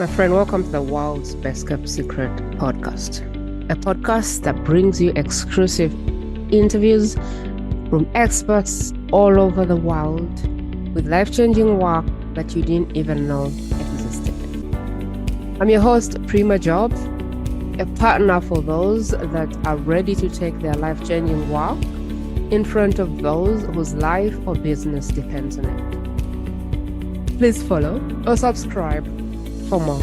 My friend, welcome to the world's best kept secret podcast, a podcast that brings you exclusive interviews from experts all over the world with life-changing work that you didn't even know existed. I'm your host, Prima Job, a partner for those that are ready to take their life-changing work in front of those whose life or business depends on it. Please follow or subscribe for more.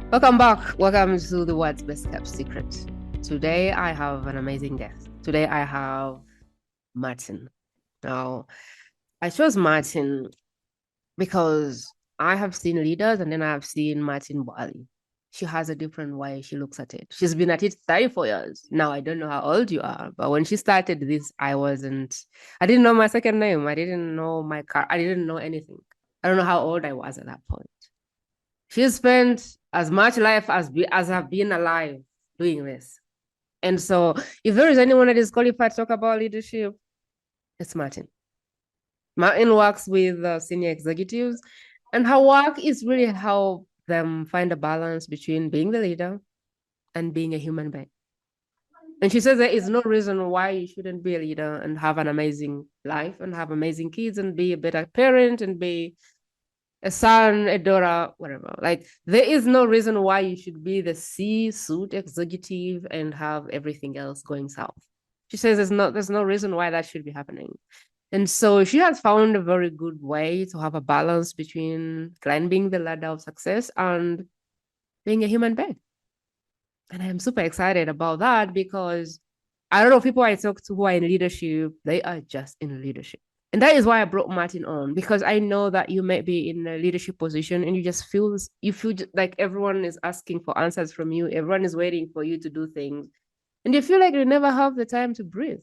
Welcome back. Welcome to the world's best kept secret. Today I have an amazing guest. Today I have Martine. Now, I chose Martine because I have seen leaders and then I have seen Martine Boily. She has a different way she looks at it. She's been at it 34 years. Now, I don't know how old you are, but when she started this, I didn't know my second name. I didn't know my car. I didn't know anything. I don't know how old I was at that point. She spent as much life as I've been alive doing this. And so if there is anyone that is qualified to talk about leadership, it's Martine. Martine works with senior executives, and her work is really help them find a balance between being the leader and being a human being. And she says there is no reason why you shouldn't be a leader and have an amazing life and have amazing kids and be a better parent and be a son, a daughter, whatever. Like, there is no reason why you should be the C-suite executive and have everything else going south. She says there's no reason why that should be happening. And so she has found a very good way to have a balance between climbing the ladder of success and being a human being. And I'm super excited about that because I don't know, people I talk to who are in leadership, they are just in leadership. And that is why I brought Martine on, because I know that you might be in a leadership position and you feel like everyone is asking for answers from you. Everyone is waiting for you to do things. And you feel like you never have the time to breathe.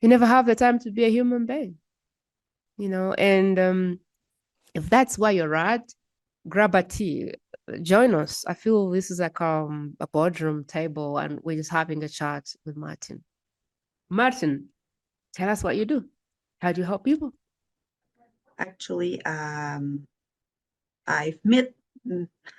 You never have the time to be a human being, and if that's where you're at, grab a tea, join us. I feel this is like a boardroom table and we're just having a chat with Martine. Martine, tell us what you do. How do you help people? Actually, I've met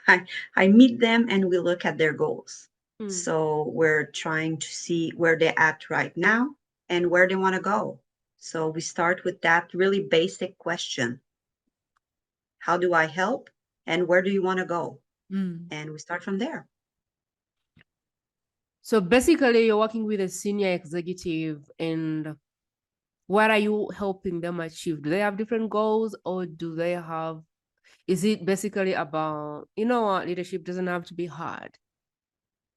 I meet them and we look at their goals. So we're trying to see where they're at right now and where they want to go. So we start with that really basic question. How do I help? And where do you want to go? And we start from there. So basically, you're working with a senior executive, and what are you helping them achieve? Do they have different goals, or is it basically about, what, leadership doesn't have to be hard.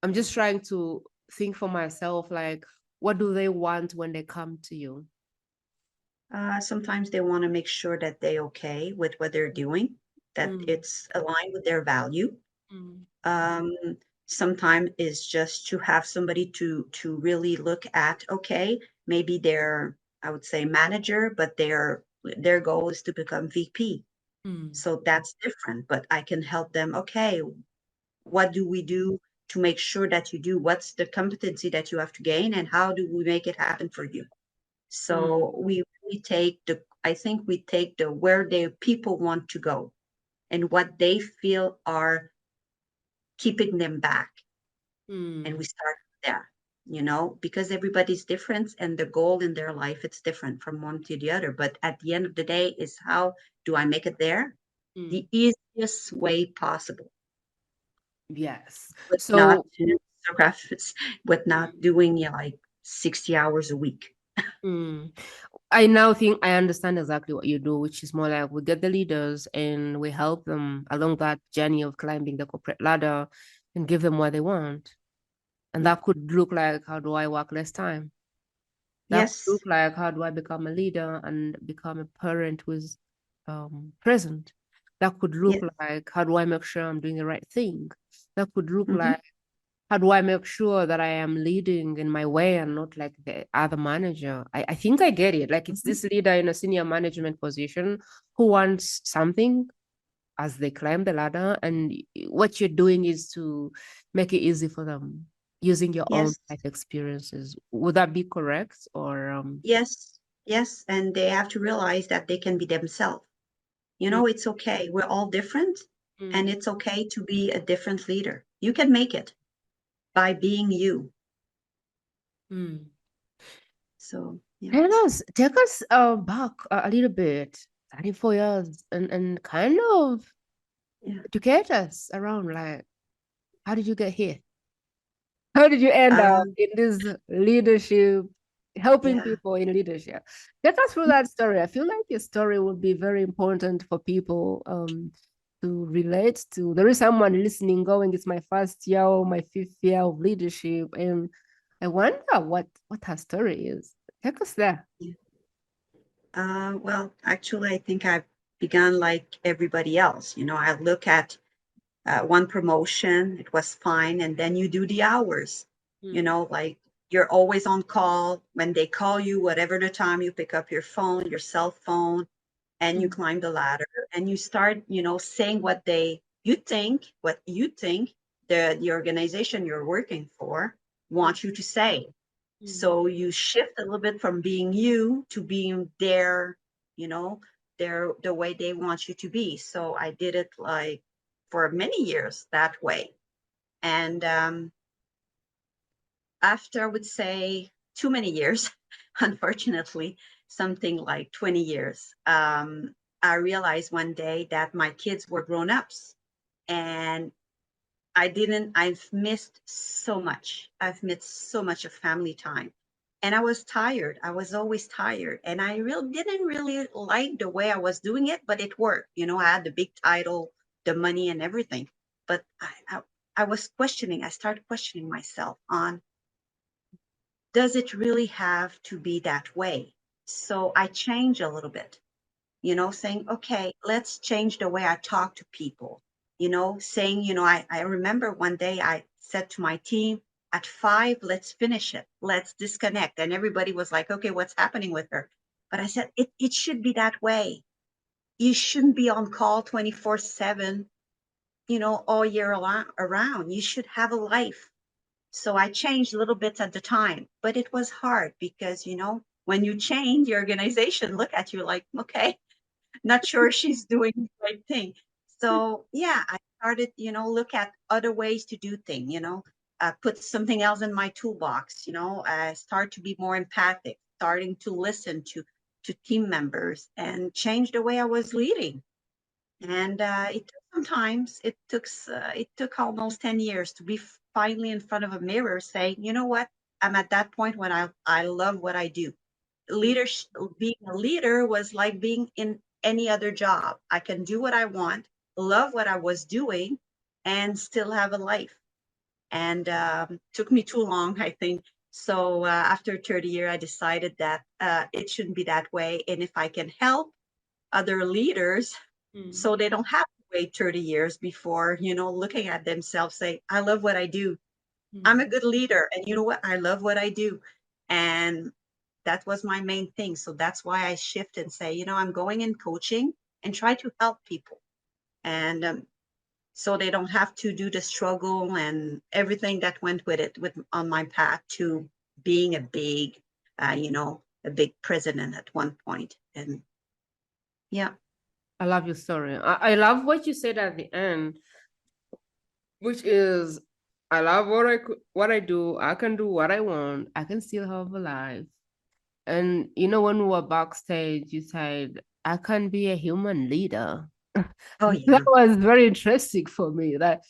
I'm just trying to think for myself, like, what do they want when they come to you? Sometimes they want to make sure that they're okay with what they're doing, that it's aligned with their value. Um, Sometimes it's just to have somebody to really look at, okay, maybe they're, I would say, manager, but their goal is to become VP. So that's different, but I can help them, okay, what do we do to make sure that you do? What's the competency that you have to gain, and how do we make it happen for you? So we take I think we take the where the people want to go and what they feel are keeping them back. And we start there, because everybody's different and the goal in their life, it's different from one to the other. But at the end of the day is, how do I make it there? The easiest way possible. Yes. With So with not doing like 60 hours a week. I now think I understand exactly what you do, which is more like we get the leaders and we help them along that journey of climbing the corporate ladder and give them what they want. And that could look like, how do I work less time? That could look like, how do I become a leader and become a parent who's present? That could look like, how do I make sure I'm doing the right thing? That could look like, how do I make sure that I am leading in my way and not like the other manager? I think I get it. Like, it's this leader in a senior management position who wants something as they climb the ladder, and what you're doing is to make it easy for them. using your own Yes. life experiences. Would that be correct? Or Yes. Yes. And they have to realize that they can be themselves. You mm, know, it's okay. We're all different, and mm, it's okay to be a different leader. You can make it by being you. mm. So, yeah. Take us back a little bit, 34 years, and kind of Yeah. educate us around like how did you get here? How did you end up Um, in this leadership, helping yeah. people in leadership? Take us through that story. I feel like your story would be very important for people to relate to. There is someone listening going, it's my first year or my fifth year of leadership. And I wonder what her story is. Take us there. Yeah. Well, actually, I think I've begun like everybody else. You know, I look at one promotion, it was fine, and then you do the hours. You Mm, know, like you're always on call. When they call you, whatever the time, you pick up your phone, your cell phone, and you mm, climb the ladder and you start, you know, saying what you think the organization you're working for mm, wants you to say. mm, So you shift a little bit from being you to being their, you know, the way they want you to be. So I did it like for many years that way. And after I would say too many years, unfortunately, something like 20 years, I realized one day that my kids were grown ups and I've missed so much. I've missed so much of family time. And I was tired. I was always tired. And I really didn't really like the way I was doing it, but it worked. You know, I had the big title, the money, and everything. But I was questioning, I started questioning myself on, does it really have to be that way? So I changed a little bit, you know, saying, okay, let's change the way I talk to people, you know, saying, you know, I remember one day I said to my team, at 5, let's finish it. Let's disconnect. And everybody was like, okay, what's happening with her? But I said, it should be that way. You shouldn't be on call 24/7, you know, all year around. You should have a life. So I changed little bits at the time, but it was hard because, you know, when you change, your organization look at you like, okay, not sure she's doing the right thing. So yeah, I started, you know, look at other ways to do things, you know, put something else in my toolbox, you know, start to be more empathic, starting to listen to team members and change the way I was leading. mm. And it took sometimes it took almost 10 years to be finally in front of a mirror saying, you know what, I'm at that point when I love what I do. Leadership, being a leader was like being in any other job. I can do what I want, love what I was doing, and still have a life. And took me too long, I think. So after 30 years, I decided that it shouldn't be that way. And if I can help other leaders Mm, so they don't have to wait 30 years before, you know, looking at themselves, say, I love what I do. I'm mm. a good leader. And you know what? I love what I do. And that was my main thing. So that's why I shift and say, you know, I'm going in coaching and try to help people. And so they don't have to do the struggle and everything that went with it with on my path to being a big, you know, a big president at one point. And yeah. I love your story. I love what you said at the end, which is I love what I do. I can do what I want. I can still have a life. And you know, when we were backstage, you said I can be a human leader. Oh, That yeah. was very interesting for me. That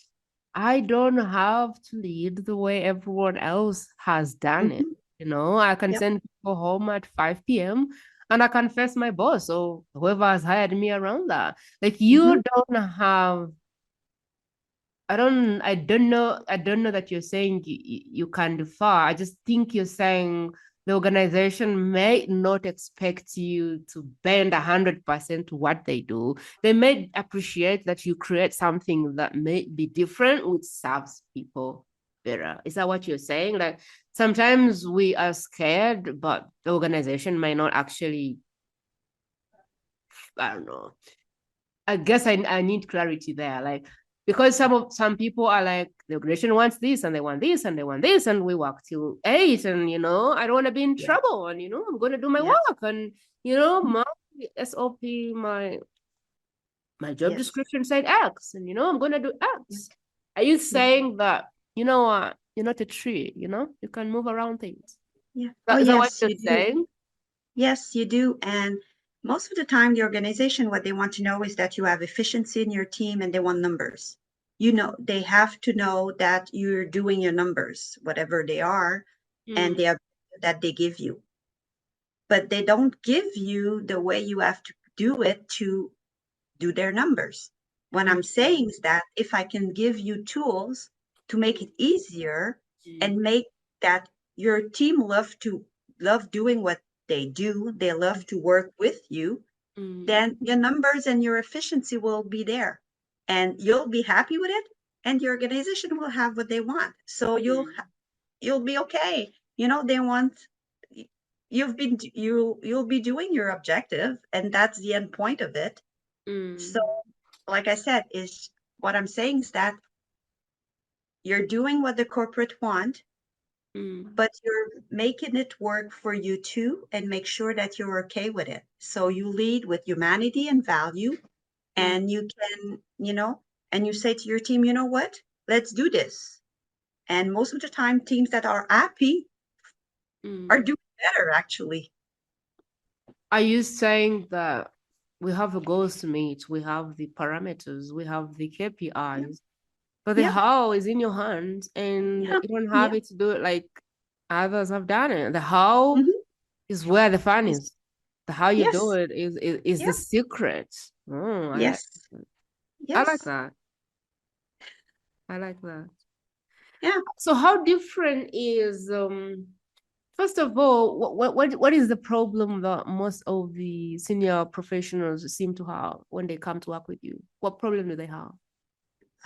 I don't have to lead the way everyone else has done it. Hmm. You know, I can Yep. send people home at 5 p.m. and I can face my boss or whoever has hired me around that. Like Hmm. you don't have I don't know that you're saying you can do far. I just think you're saying the organization may not expect you to bend 100% to what they do. They may appreciate that you create something that may be different, which serves people better. Is that what you're saying? Like sometimes we are scared, but the organization might not actually, I don't know. I guess I need clarity there. Like Because some people are like, the organization wants this and they want this and they want this, and we work till 8, and I don't want to be in trouble, and I'm going to do my work, and my SOP, my job description said X, and I'm going to do X. Are you saying that you're not a tree, you can move around things? Yeah. Is that what Yes, you're you do. saying? Yes, you do. And most of the time, the organization, what they want to know is that you have efficiency in your team and they want numbers. They have to know that you're doing your numbers, whatever they are, and that they give you. But they don't give you the way you have to do it to do their numbers. What I'm saying is that if I can give you tools to make it easier and make that your team love doing what they do, they love to work with you, then your numbers and your efficiency will be there and you'll be happy with it and your organization will have what they want. So you'll be okay. They want you'll be doing your objective and that's the end point of it. So like I said, is what I'm saying is that you're doing what the corporate want, but you're making it work for you too, and make sure that you're okay with it. So you lead with humanity and value, and you can, and you say to your team, you know what? Let's do this. And most of the time, teams that are happy are doing better, actually. Are you saying that we have the goals to meet, we have the parameters, we have the KPIs, but the how is in your hands, and you don't have it to do it like others have done it. The how is where the fun is. The how you do it is the secret. Oh, I like that. I like that. I like that. Yeah. So how different is first of all, what is the problem that most of the senior professionals seem to have when they come to work with you? What problem do they have?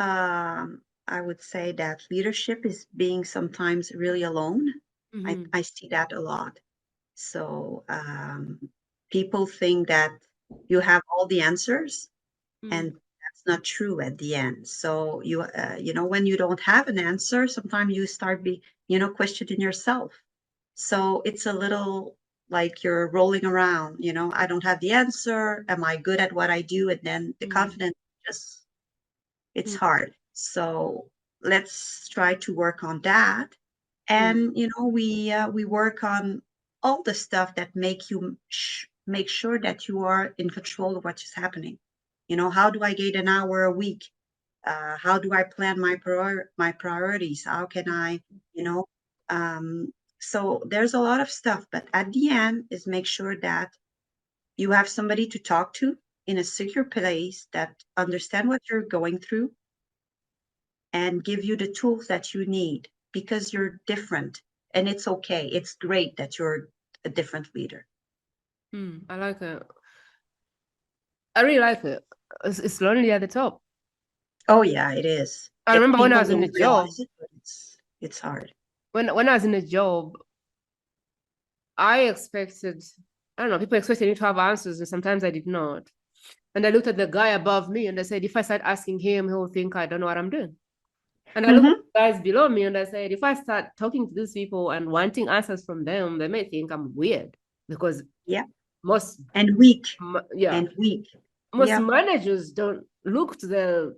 I would say that leadership is being sometimes really alone. I see that a lot. So people think that you have all the answers, and that's not true at the end. So when you don't have an answer, sometimes you start questioning yourself. So it's a little like you're rolling around. I don't have the answer. Am I good at what I do? And then the confidence just it's hard. So let's try to work on that. And we work on all the stuff that make sure that you are in control of what is happening. How do I get an hour a week? How do I plan my priorities? How can I, so there's a lot of stuff, but at the end is make sure that you have somebody to talk to in a secure place that understand what you're going through and give you the tools that you need because you're different and it's okay. It's great that you're a different leader. I like it. I really like it. It's lonely at the top. Oh yeah, it is. I remember when I People was in the don't job. realize it, but it's hard. When I was in the job, I expected, I don't know, people expected me to have answers, and sometimes I did not. And I looked at the guy above me and I said, if I start asking him, he'll think I don't know what I'm doing. And I looked at the guys below me and I said, if I start talking to these people and wanting answers from them, they may think I'm weird because most and weak. Most managers don't look to the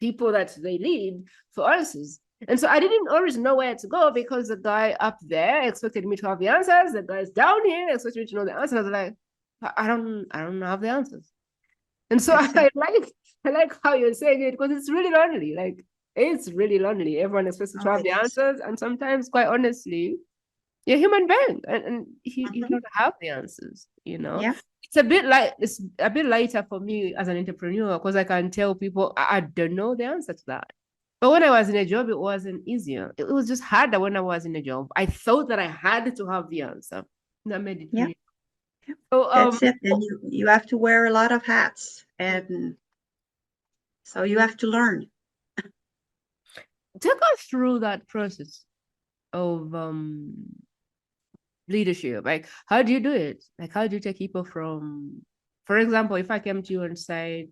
people that they lead for answers. And so I didn't always know where to go because the guy up there expected me to have the answers. The guys down here expected me to know the answers. I was like, I don't have the answers. And so I like how you're saying it because it's really lonely. Like it's really lonely. Everyone expects to have the answers, and sometimes, quite honestly, you're a human being, and you don't have the answers. It's a bit lighter for me as an entrepreneur because I can tell people I don't know the answer to that. But when I was in a job, it wasn't easier. It was just harder when I was in a job. I thought that I had to have the answer. That made it really. So that's it. And you have to wear a lot of hats, and so you have to learn. Take us through that process of leadership. Like, how do you do it? Like, how do you take people from, for example, if I came to you and said,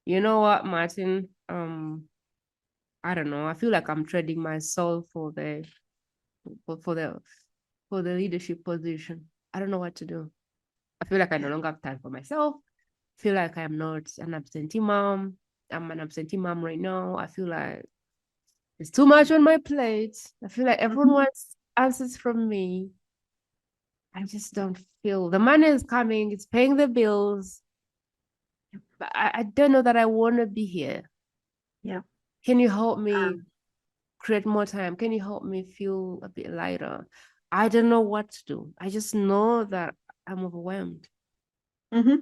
You know what, Martin? I don't know. I feel like I'm trading my soul for, for the for the leadership position. I don't know what to do. I feel like I no Yeah. longer have time for myself. I feel like I am not an absentee mom. I'm an absentee mom right now. I feel like it's too much on my plate. I feel like everyone Mhm. wants answers from me. I just don't feel the money is coming, it's paying the bills, but I don't know that I want to be here. Yeah. Can you help me Um, create more time? Can you help me feel a bit lighter? I don't know what to do. I just know that I'm overwhelmed. mhm.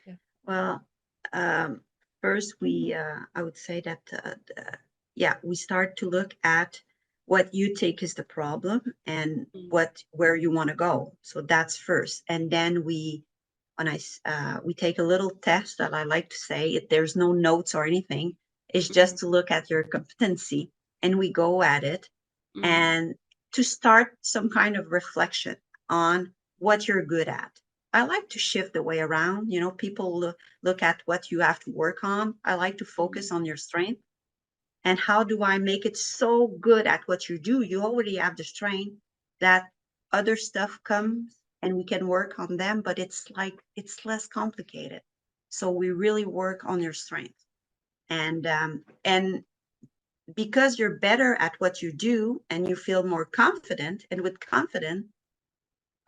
Yeah. Well, um, first I would say that, yeah, we start to look at what you think is the problem and Mm, where you want to go. So that's first, and then we take a little test that I like to say. There's no notes or anything. It's mm, just to look at your competency, and we go at it, mm, and to start some kind of reflection on what you're good at. I like to shift the way around. People look at what you have to work on. I like to focus mm, on your strength and how do I make it so good at what you do. You already have the strength that other stuff comes and we can work on them, but it's less complicated. So we really work on your strength. And because you're better at what you do and you feel more confident, and with confidence,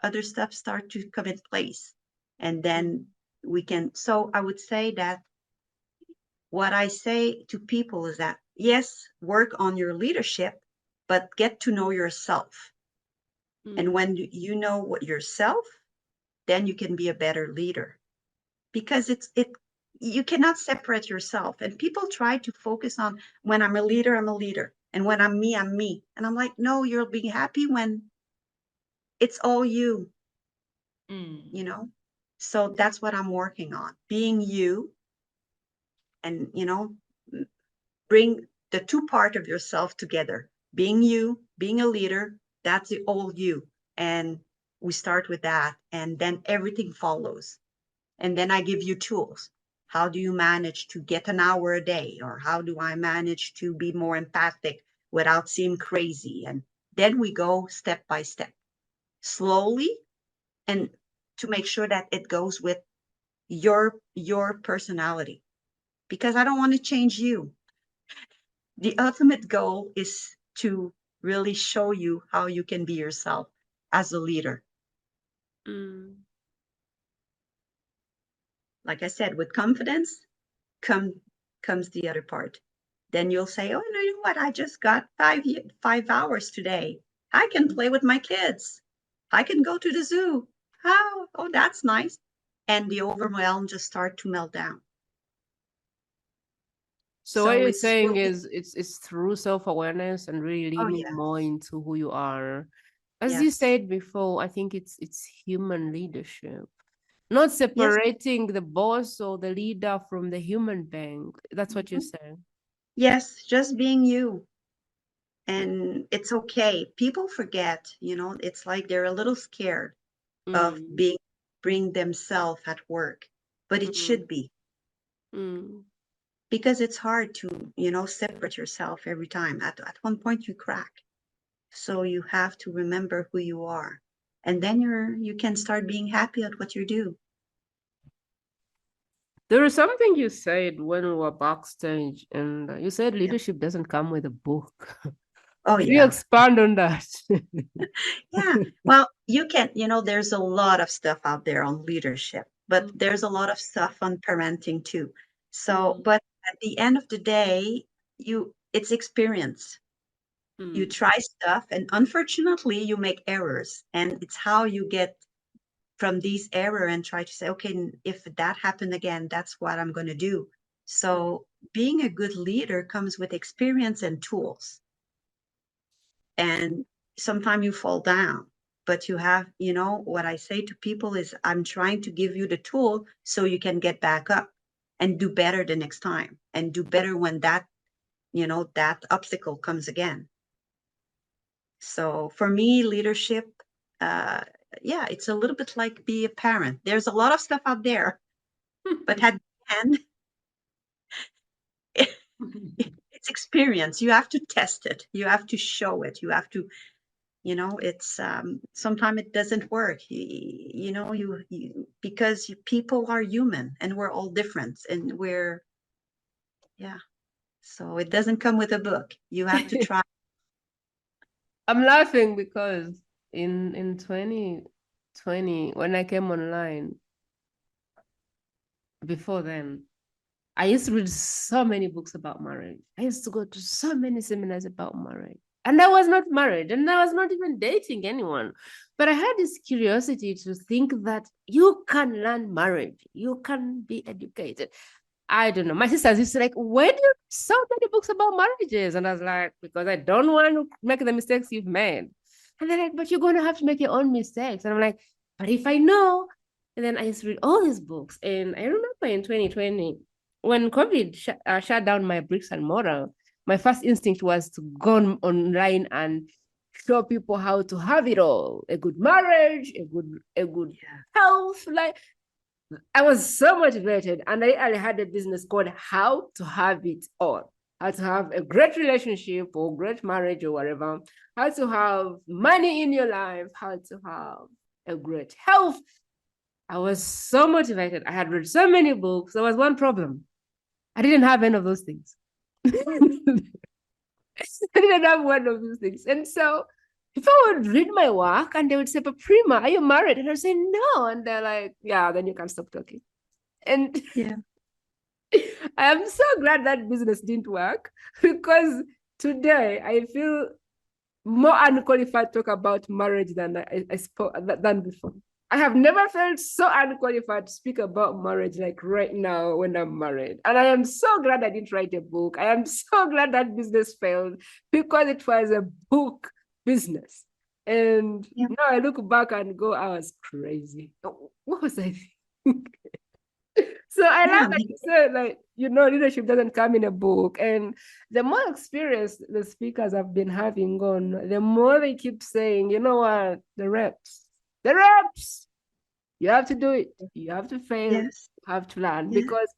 other stuff start to come in place. And mm, then we can, so I would say that what I say to people is that, yes, work on your leadership, but get to know yourself. And mm, when you know what yourself, then you can be a better leader, because you cannot separate yourself. And people try to focus on, when I'm a leader, I'm a leader. And when I'm me. And I'm like, no, you'll be happy when it's all you, you mm, know? So that's what I'm working on, being you, and, bring the two part of yourself together, being you, being a leader. That's the old you. And we start with that, and then everything follows. And then I give you tools. How do you manage to get an hour a day? Or how do I manage to be more empathic without seeming crazy? And then we go step by step, slowly, mm. and to make sure that it goes with your personality, because I don't want to change you. The ultimate goal is to really show you how you can be yourself as a leader. Mm. Like I said, with confidence come comes the other part. Then you'll say, "Oh, you know what? I just got 5 hours today. I can play with my kids. I can go to the zoo. Oh, that's nice." And the overwhelm just start to melt down. So what So you're it's saying really, is it's through self-awareness and really oh leaning yeah, more into who you are. As you yes, said before, I think it's human leadership. Not yes, separating the boss or the leader from the human being. That's what you're mhm, saying. yes, just being you. And it's okay. People forget, it's like they're a little scared of Mm, bring themselves at work, but it mm, should be, mm. because it's hard to, separate yourself every time. At one point you crack. So you have to remember who you are. And then you can start being happy at what you do. There is something you said when we were backstage, and you said Yeah. leadership doesn't come with a book. Oh Can you yeah. expand on that? Yeah. Well, there's a lot of stuff out there on leadership, but there's a lot of stuff on parenting too. So, Mm, but at the end of the day, it's experience. You mm, try stuff, and unfortunately you make errors, and it's how you get from these error and try to say, okay, if that happened again, that's what I'm going to do. mm, So being a good leader comes with experience and tools. And sometimes you fall down, but what I say to people is, I'm trying to give you the tool so you can get back up and do better the next time, and do better when that obstacle comes again. So for me, leadership, uh, yeah, it's a little bit like be a parent. There's a lot of stuff out there, but at the end, it's experience. You have to test it. You have to show it. You have to, it's sometimes it doesn't work. Because people are human and we're all different and yeah. So it doesn't come with a book. You have to try. I'm laughing because in 2020, when I came online, before then, I used to read so many books about marriage. I used to go to so many seminars about marriage. And I was not married and I was not even dating anyone. But I had this curiosity to think that you can learn marriage, you can be educated. I don't know. My sisters used to like, where do you read so many books about marriages? And I was like, because I don't want to make the mistakes you've made. And they're like, but you're going to have to make your own mistakes. And I'm like, but if I know. And then I used to read all these books. And I remember in 2020, when COVID shut down my bricks and mortar, my first instinct was to go online and show people how to have it all: a good marriage, a good health. Like, I was so motivated, and I had a business called How to Have It All. How to have a great relationship or great marriage or whatever. How to have money in your life. How to have a great health. I was so motivated. I had read so many books. There was one problem. I didn't have any of those things. I didn't have one of those things. And so people would read my work and they would say, but Prima, are you married? And I'd say, no. And they're like, yeah, then you can stop talking. And Yeah. I am so glad that business didn't work, because today I feel more unqualified to talk about marriage than I spoke than before. I have never felt so unqualified to speak about marriage like right now when I'm married. And I am so glad I didn't write a book. I am so glad that business failed, because it was a book business. And Yeah. now I look back and go, I was crazy. What was I thinking? So I Yeah. love that you said, like, leadership doesn't come in a book. And the more experience the speakers have been having on, the more they keep saying, you know what, the reps, you have to do it. You have to fail. Yes. You have to learn, Yeah. because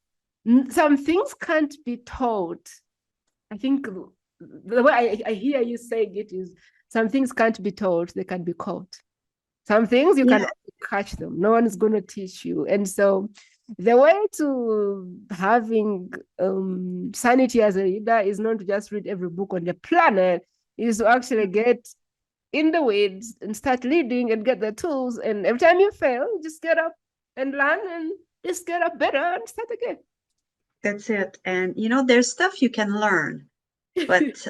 some things can't be taught. I think the way I hear you saying it is, some things can't be taught, they can be caught. Some things you Yeah. can catch them. No one is going to teach you. And so the way to having sanity as a leader is not to just read every book on the planet, is to actually get in the weeds and start leading and get the tools. And every time you fail, just get up and learn and just get up better and start again. That's it. And there's stuff you can learn, but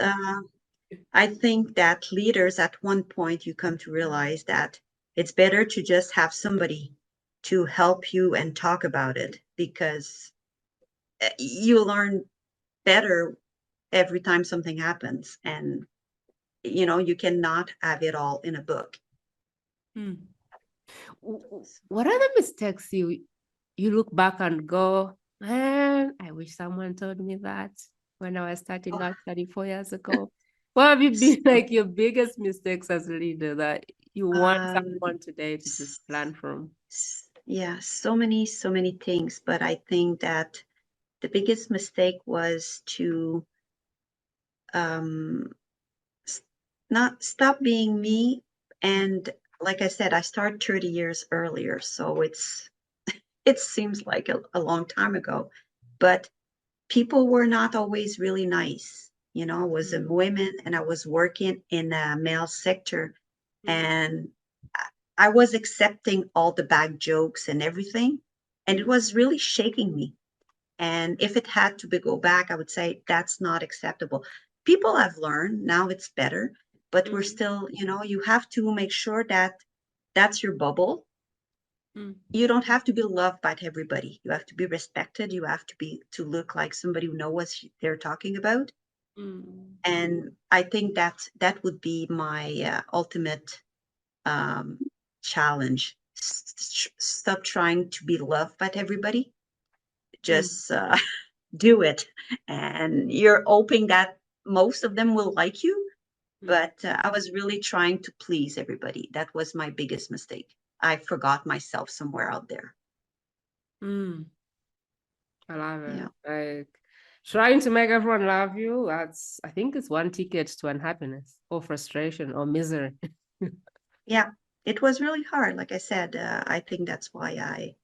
I think that leaders at one point you come to realize that it's better to just have somebody to help you and talk about it, because you learn better every time something happens, and you cannot have it all in a book. What are the mistakes you look back and go, man, I wish someone told me that when I was starting out 34 years ago? What have you been like your biggest mistakes as a leader that you want someone today to just learn from? Yeah, so many things, but I think that the biggest mistake was to um not stop being me. And like I said, I started 30 years earlier, so it seems like a long time ago, but people were not always really nice. I was a woman and I was working in a male sector, and I was accepting all the bad jokes and everything, and it was really shaking me. And if it had to go back, I would say that's not acceptable. People have learned, now it's better, but we're still, you have to make sure that that's your bubble. You don't have to be loved by everybody. You have to be respected. You have to look like somebody who knows what they're talking about. And I think that would be my ultimate challenge. Stop trying to be loved by everybody. Just do it, and you're hoping that most of them will like you. But I was really trying to please everybody. That was my biggest mistake. I forgot myself somewhere out there. I love it. Yeah. Like, Trying to make everyone love you, that's, I think it's one ticket to unhappiness or frustration or misery. Yeah, it was really hard. Like I said, I think that's why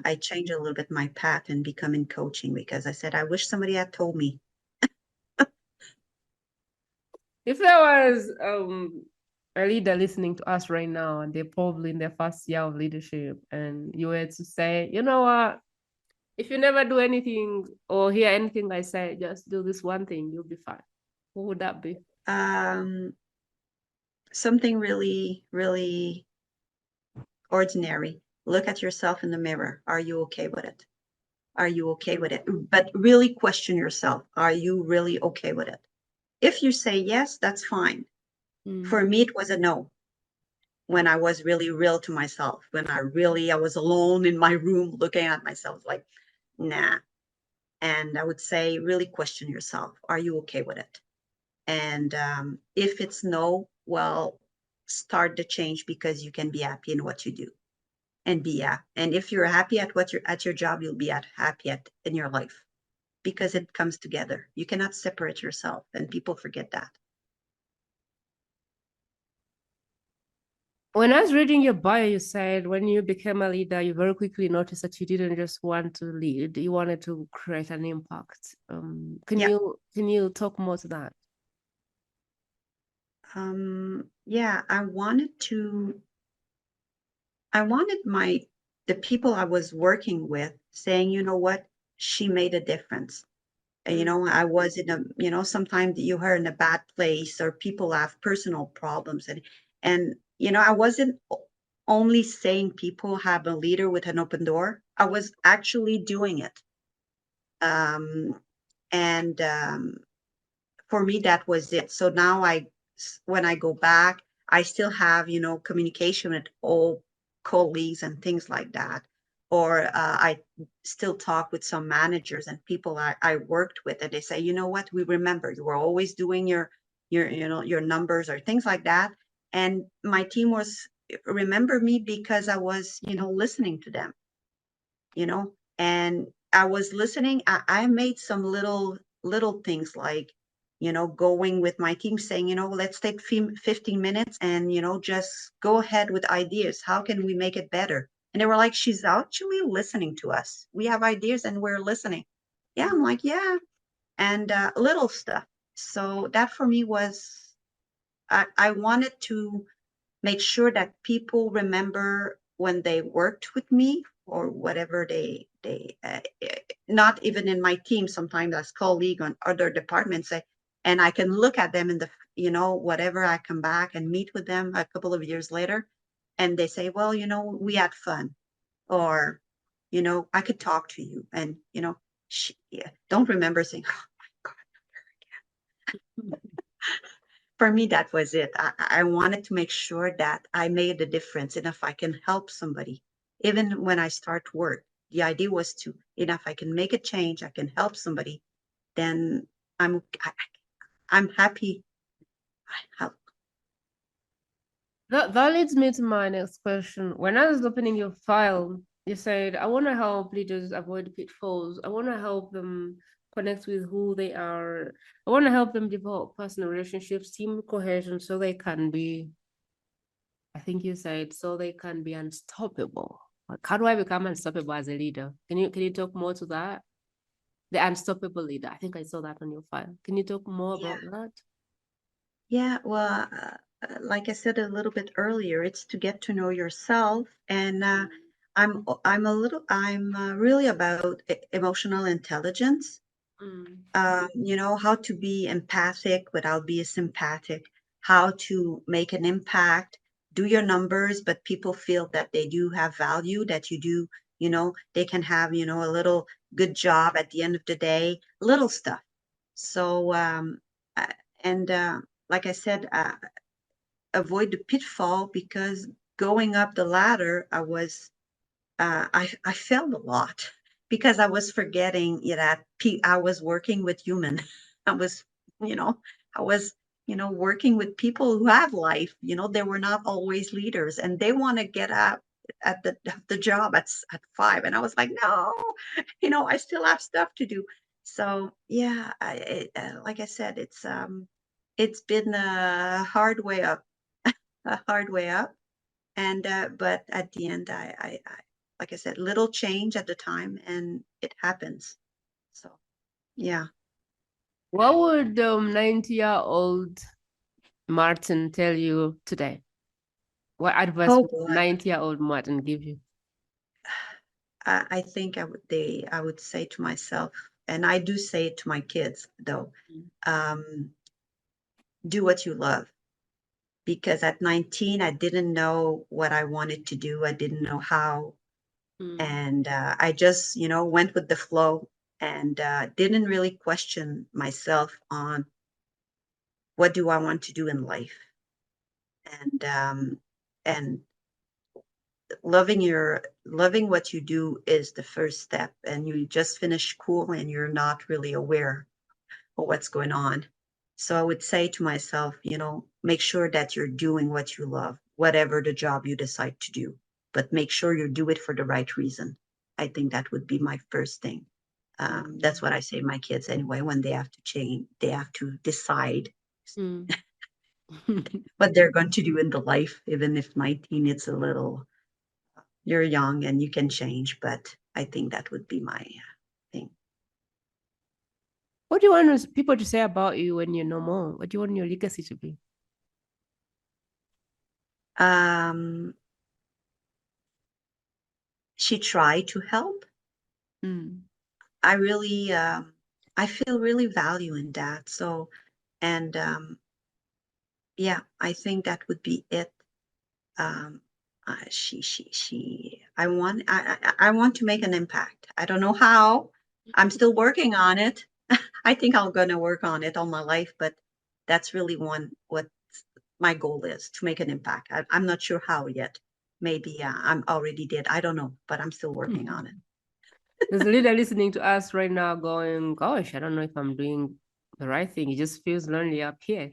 I changed a little bit my path and become in coaching, because I said I wish somebody had told me. If there was a leader listening to us right now and they're probably in their first year of leadership, and you were to say, you know what, if you never do anything or hear anything I say, just do this one thing, you'll be fine. What would that be? Something really, really ordinary. Look at yourself in the mirror. Are you okay with it? Are you okay with it? But really question yourself. Are you really okay with it? If you say yes, that's fine. For me, it was a no. When I was really real to myself, when I was alone in my room looking at myself like, nah. And I would say, really question yourself. Are you okay with it? And if it's no, well, start the change, because you can be happy in what you do and be yeah. And if you're happy at what you're at your job, you'll be happy in your life, because it comes together. You cannot separate yourself, and people forget that. When I was reading your bio, you said when you became a leader, you very quickly noticed that you didn't just want to lead; you wanted to create an impact. Can Yeah. you talk more to that? Yeah, I wanted the people I was working with saying, you know what, she made a difference. And, I was in sometimes you're in a bad place, or people have personal problems, and I wasn't only saying people have a leader with an open door. I was actually doing it. Um, and For me, that was it. So now when I go back, I still have, communication with all colleagues and things like that. Or I still talk with some managers and people I worked with, and they say, you know what, we remember you were always doing your numbers or things like that. And my team was remember me because I was, listening to them, and I was listening. I made some little things like, going with my team saying, let's take 15 minutes and, just go ahead with ideas. How can we make it better? And they were like, she's actually listening to us. We have ideas and we're listening. Yeah, I'm like, yeah. And little stuff. So that for me was, I wanted to make sure that people remember when they worked with me, or whatever not even in my team, sometimes as colleague on other departments, and I can look at them in the, whatever, I come back and meet with them a couple of years later, and they say, well, we had fun, or, I could talk to you, and, yeah, don't remember saying, oh my God. For me, that was it. I wanted to make sure that I made a difference. And if I can help somebody, even when I start work, the idea was to, if I can make a change, I can help somebody, then I'm, I, I'm happy. I help. That leads me to my next question. When I was opening your file, you said, I want to help leaders avoid pitfalls. I want to help them connect with who they are. I want to help them develop personal relationships, team cohesion, so they can be, I think you said, so they can be unstoppable. Like, how do I become unstoppable as a leader? Can you talk more to that? The unstoppable leader. I think I saw that on your file. Can you talk more Yeah. about that? Yeah. Well, like I said a little bit earlier, it's to get to know yourself. And I'm really about emotional intelligence. How to be empathic without being sympathetic, how to make an impact, do your numbers, but people feel that they do have value, that you do, they can have, a little good job at the end of the day, little stuff. So, uh, and like I said, avoid the pitfall, because going up the ladder, I failed a lot because I was forgetting, that I was working with human. I was, you know, I was, working with people who have life. They were not always leaders, and they want to get up at the job at 5, and I was like, no, I still have stuff to do. So yeah, like I said, it's been a hard way up, a hard way up. And but at the end, like I said, little change at the time, and it happens. So yeah. What would 90-year-old Martin tell you today? What advice Oh would boy, 90-year-old Martin give you? I think I would say to myself, and I do say it to my kids though, um, do what you love. Because at 19, I didn't know what I wanted to do. I didn't know how. Mm, And I just, went with the flow and didn't really question myself on what do I want to do in life. And loving what you do is the first step. And you just finish school and you're not really aware of what's going on. So I would say to myself, make sure that you're doing what you love, whatever the job you decide to do, but make sure you do it for the right reason. I think that would be my first thing. That's mm, what I say to my kids anyway, when they have to change, they have to decide mm. what they're going to do in the life, even if 19, it's a little, you're young and you can change, but I think that would be my thing. What do you want people to say about you when you're no more? What do you want your legacy to be? Um, she tried to help. Mm, I really, I feel really value in that. So, and yeah, I think that would be it. Um, I want to make an impact. I don't know how. I'm still working on it. I think I'm gonna work on it all my life, but that's really what my goal is to make an impact. I'm not sure how yet. Maybe I'm already did. I don't know, but I'm still working on it. There's a leader listening to us right now going, gosh, I don't know if I'm doing the right thing. It just feels lonely up here.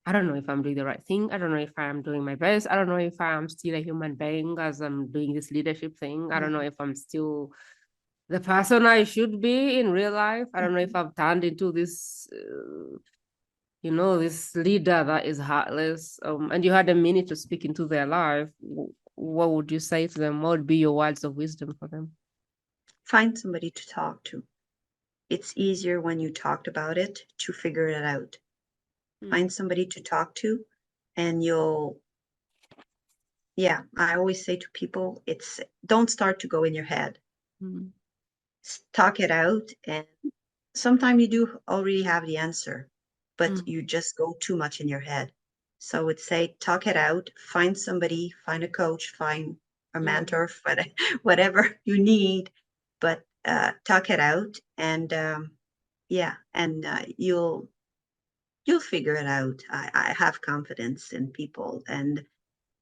I don't know if I'm doing the right thing. I don't know if I'm doing my best. I don't know if I'm still a human being as I'm doing this leadership thing. I don't know Mhm. if I'm still the person I should be in real life. I don't know if Mhm. I've turned into this, this leader that is heartless. And you had a minute to speak into their life. What would you say to them? What would be your words of wisdom for them? Find somebody to talk to. It's easier when you talked about it to figure it out. Mm, Find somebody to talk to, and yeah, I always say to people, don't start to go in your head. mm, Talk it out. And sometimes you do already have the answer, but mm, you just go too much in your head. So I would say, talk it out, find somebody, find a coach, find a mm, mentor, whatever you need, but talk it out. And yeah, and you'll figure it out. I have confidence in people, and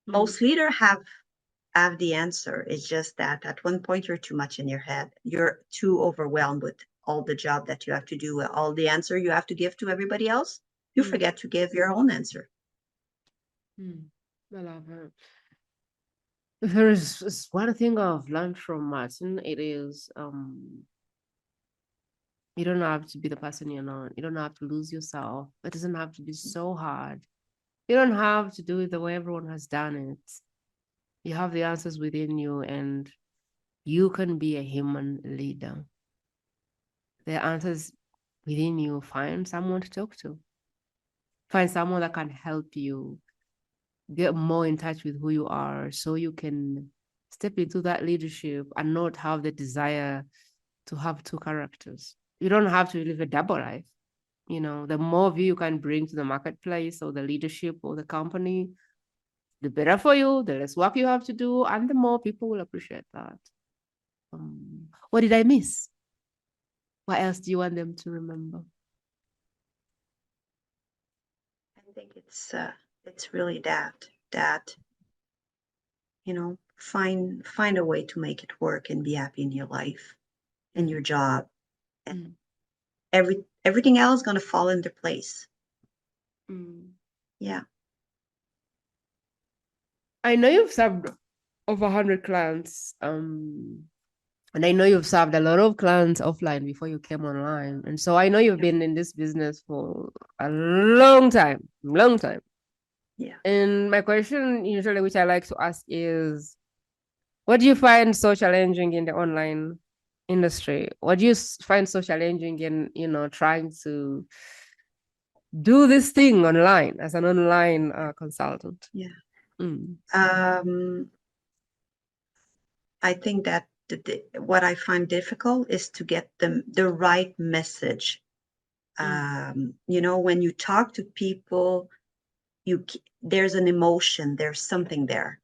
mm, most leaders have the answer. It's just that at one point you're too much in your head. You're too overwhelmed with all the job that you have to do, all the answer you have to give to everybody else. You mm, forget to give your own answer. mm. I love it. If there is one thing I've learned from Martin, it is you don't have to be the person you're not. You don't have to lose yourself. It doesn't have to be so hard. You don't have to do it the way everyone has done it. You have the answers within you, and you can be a human leader. The answers within you. Find someone to talk to. Find someone that can help you get more in touch with who you are so you can step into that leadership and not have the desire to have two characters. You don't have to live a double life. The more of you can bring to the marketplace or the leadership or the company, the better for you, the less work you have to do, and the more people will appreciate that. What did I miss? What else do you want them to remember? I think it's really that find a way to make it work and be happy in your life and Mm, your job, and mm, everything else is going to fall into place. mm. Yeah. I know you've served over 100 clients. And I know you've served a lot of clients offline before you came online. And so I know you've been in this business for a long time, long time. Yeah. And my question usually, which I like to ask is, what do you find so challenging in the online industry? What do you find so challenging in, trying to do this thing online as an online consultant? Yeah. Mm. I think that what I find difficult is to get the right message. When you talk to people, there's an emotion, there's something there.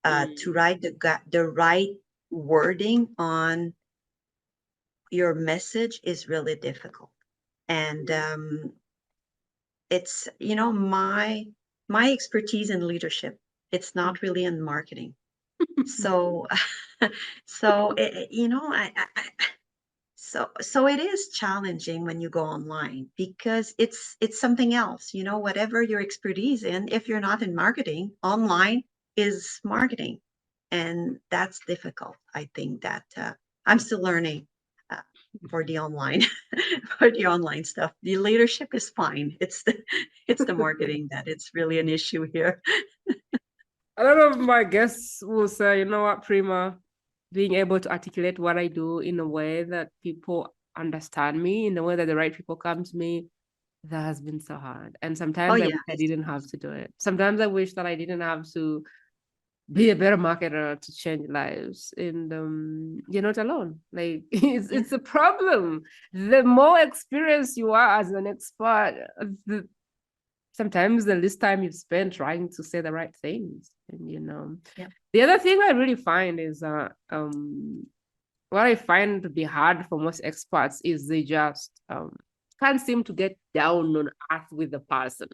To write the right wording on your message is really difficult. And it's, my expertise in leadership. It's not really in marketing. So, so so it is challenging when you go online because it's something else. Whatever your expertise in, if you're not in marketing, online is marketing, and that's difficult. I think that I'm still learning for the online for the online stuff. The leadership is fine. It's the marketing that it's really an issue here. A lot of my guests will say, you know what, Prima, being able to articulate what I do in a way that people understand me, in a way that the right people come to me, that has been so hard. And Oh sometimes I yeah. wish I didn't have to do it. Sometimes I wish that I didn't have to be a better marketer to change lives. And you're not alone. Like Yeah. it's a problem. The more experience you are as an expert, sometimes the least time you've spent trying to say the right things. And Yeah. the other thing I really find is what I find to be hard for most experts is they just can't seem to get down on earth with the person.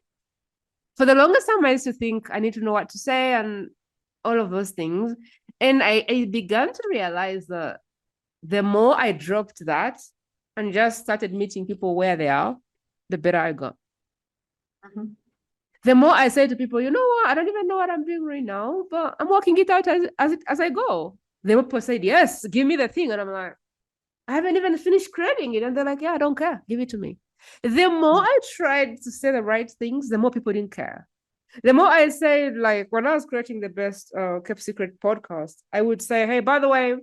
For the longest time, I used to think I need to know what to say and all of those things. And I began to realize that the more I dropped that and just started meeting people where they are, the better I got. Mhm. The more I say to people, you know what, I don't even know what I'm doing right now, but I'm working it out as I go. The more people said, yes, give me the thing. And I'm like, I haven't even finished creating it. And they're like, yeah, I don't care. Give it to me. The more Yeah. I tried to say the right things, the more people didn't care. The more I said, like when I was creating the best kept secret podcast, I would say, hey, by the way,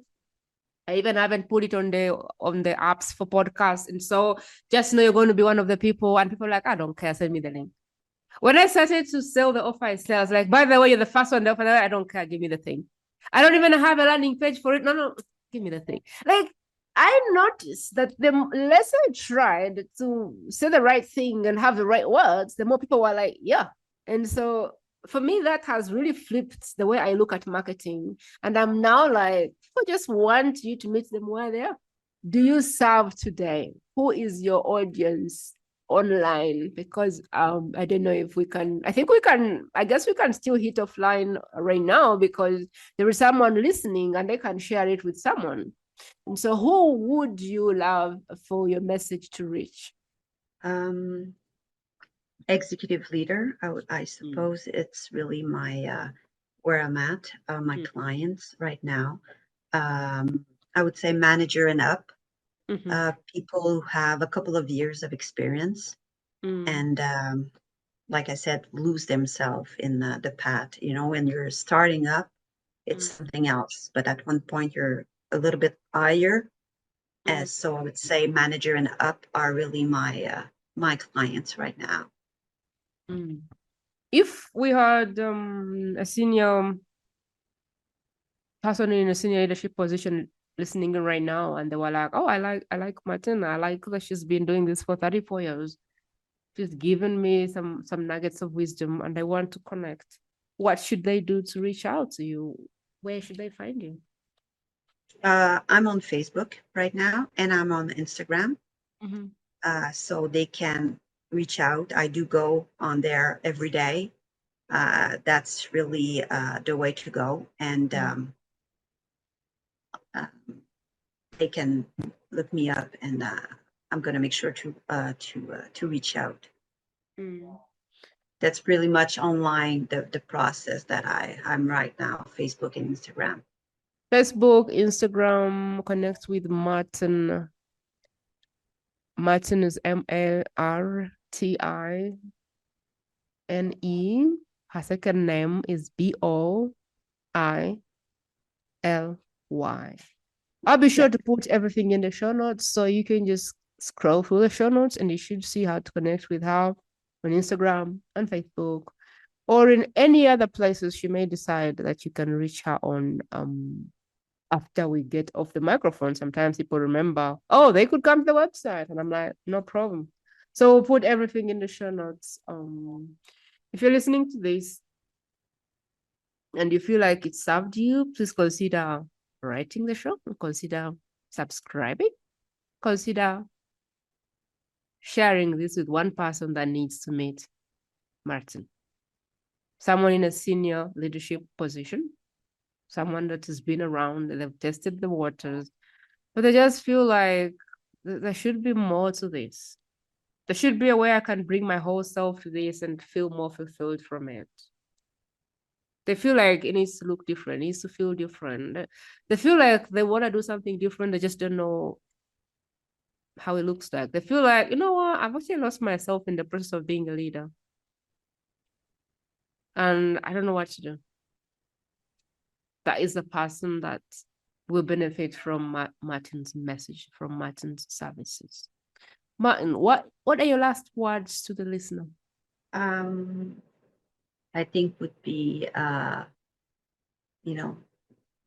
I even haven't put it on the apps for podcasts. And so just know you're going to be one of the people. And people are like, I don't care, send me the link. When I started to sell the offer itself, I was like, by the way, you're the first one to offer that. I don't care, give me the thing. I don't even have a landing page for it. No, give me the thing. Like I noticed that the less I tried to say the right thing and have the right words, the more people were like, yeah. And so for me, that has really flipped the way I look at marketing. And I'm now like, people just want you to meet them where they are. Do you serve today? Who is your audience online? Because I don't know if we can, I guess we can still hit offline right now because there is someone listening and they can share it with someone. And so who would you love for your message to reach? Executive leader, I suppose it's really my where I'm at, my clients right now. I would say manager and up, people who have a couple of years of experience and like I said, lose themselves in the path. When you're starting up, it's something else, but at one point you're a little bit higher. So I would say manager and up are really my clients right now. If we had a senior person in a senior leadership position listening right now and they were like, oh, I like Martine, I like that she's been doing this for 34 years, she's given me some nuggets of wisdom and I want to connect, what should they do to reach out to you? Where should they find you? I'm on Facebook right now and I'm on Instagram. So they can reach out. I do go on there every day. That's really the way to go. And uh, they can look me up, and I'm going to make sure to reach out. That's really much online the process that I'm right now, Facebook and Instagram. Facebook, Instagram, connect with Martine. Martine is Martine. Her second name is Boily. I'll be sure to put everything in the show notes, so you can just scroll through the show notes and you should see how to connect with her on Instagram, on Facebook, or in any other places you may decide that you can reach her on after we get off the microphone. Sometimes people remember, oh, they could come to the website. And I'm like, no problem. So we'll put everything in the show notes. If you're listening to this and you feel like it served you, please consider rating the show, consider subscribing, consider sharing this with one person that needs to meet Martine. Someone in a senior leadership position, someone that has been around, they've tested the waters, but they just feel like there should be more to this. There should be a way I can bring my whole self to this and feel more fulfilled from it. They feel like it needs to look different, it needs to feel different. They feel like they want to do something different, they just don't know how it looks like. They feel like, you know what, I've actually lost myself in the process of being a leader. And I don't know what to do. That is the person that will benefit from Martine's message, from Martine's services. Martine, what are your last words to the listener? I think would be,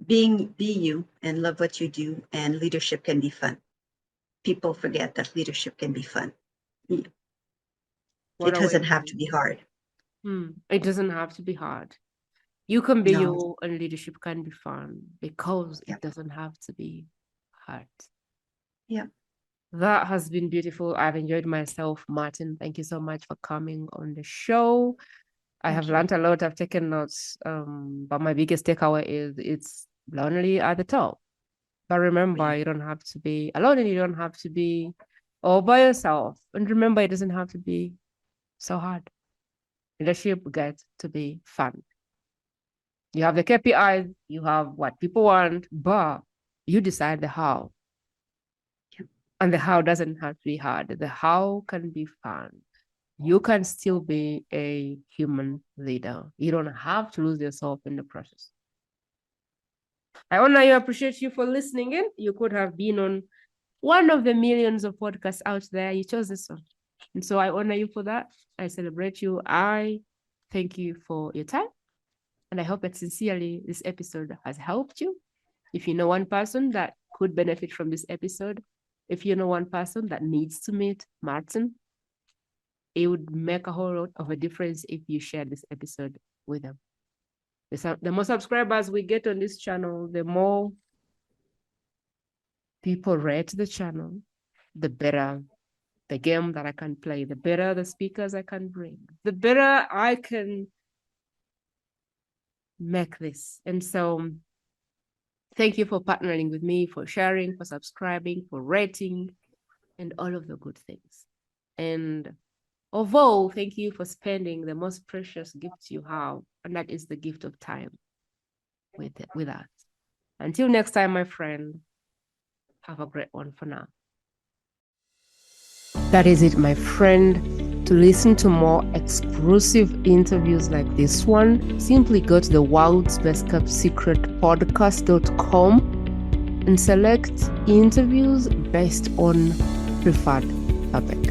be you and love what you do, and leadership can be fun. People forget that leadership can be fun. It doesn't have to be hard. It doesn't have to be hard. You can be you, and leadership can be fun because it doesn't have to be hard. Yeah. That has been beautiful. I've enjoyed myself, Martine. Thank you so much for coming on the show. I have learned a lot. I've taken notes. But my biggest takeaway is it's lonely at the top. But remember, you don't have to be alone, and you don't have to be all by yourself. And remember, it doesn't have to be so hard. Leadership gets to be fun. You have the KPIs, you have what people want, but you decide the how. And the how doesn't have to be hard. The how can be fun. You can still be a human leader. You don't have to lose yourself in the process. I honor you, appreciate you for listening in. You could have been on one of the millions of podcasts out there. You chose this one. And so I honor you for that. I celebrate you. I thank you for your time. And I hope that sincerely this episode has helped you. If you know one person that could benefit from this episode, if you know one person that needs to meet Martine, it would make a whole lot of a difference if you share this episode with them. The more subscribers we get on this channel, the more people rate the channel, the better the game that I can play, the better the speakers I can bring, the better I can make this. And so thank you for partnering with me, for sharing, for subscribing, for rating, and all of the good things. And overall, thank you for spending the most precious gift you have, and that is the gift of time with us. Until next time, my friend, have a great one for now. That is it, my friend. To listen to more exclusive interviews like this one, simply go to the World's Best Kept Secret podcast.com and select interviews based on preferred topic.